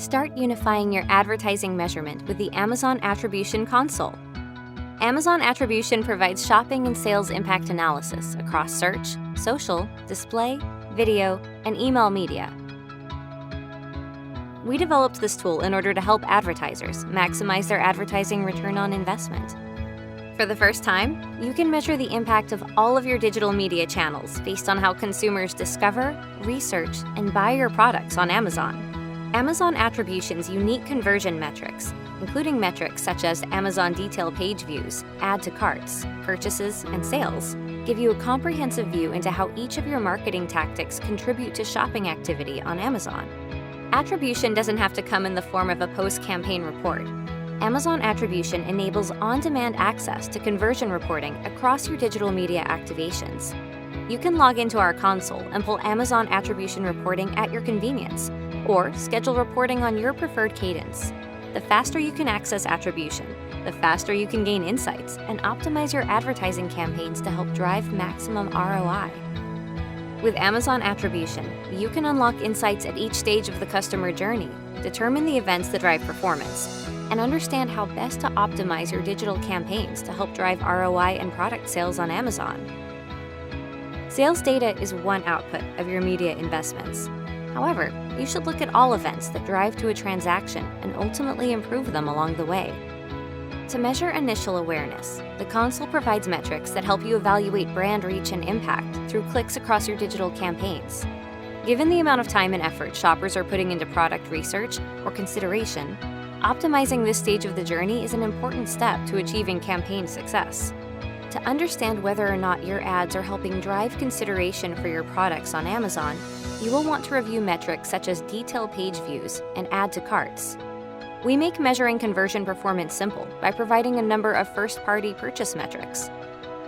Start unifying your advertising measurement with the Amazon Attribution console. Amazon Attribution provides shopping and sales impact analysis across search, social, display, video, and email media. We developed this tool in order to help advertisers maximize their advertising return on investment. For the first time, you can measure the impact of all of your digital media channels based on how consumers discover, research, and buy your products on Amazon. Amazon Attribution's unique conversion metrics, including metrics such as Amazon detail page views, add to carts, purchases, and sales, give you a comprehensive view into how each of your marketing tactics contribute to shopping activity on Amazon. Attribution doesn't have to come in the form of a post-campaign report. Amazon Attribution enables on-demand access to conversion reporting across your digital media activations. You can log into our console and pull Amazon Attribution reporting at your convenience, or schedule reporting on your preferred cadence. The faster you can access attribution, the faster you can gain insights and optimize your advertising campaigns to help drive maximum ROI. With Amazon Attribution, you can unlock insights at each stage of the customer journey, determine the events that drive performance, and understand how best to optimize your digital campaigns to help drive ROI and product sales on Amazon. Sales data is one output of your media investments. However, you should look at all events that drive to a transaction and ultimately improve them along the way. To measure initial awareness, the console provides metrics that help you evaluate brand reach and impact through clicks across your digital campaigns. Given the amount of time and effort shoppers are putting into product research or consideration, optimizing this stage of the journey is an important step to achieving campaign success. To understand whether or not your ads are helping drive consideration for your products on Amazon, you will want to review metrics such as detail page views and add to carts. We make measuring conversion performance simple by providing a number of first-party purchase metrics.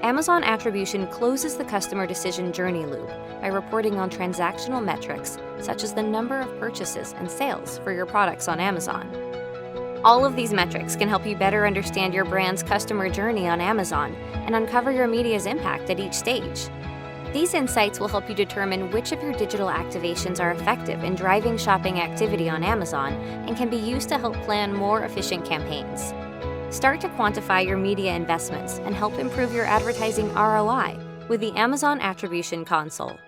Amazon Attribution closes the customer decision journey loop by reporting on transactional metrics such as the number of purchases and sales for your products on Amazon. All of these metrics can help you better understand your brand's customer journey on Amazon and uncover your media's impact at each stage. These insights will help you determine which of your digital activations are effective in driving shopping activity on Amazon and can be used to help plan more efficient campaigns. Start to quantify your media investments and help improve your advertising ROI with the Amazon Attribution console.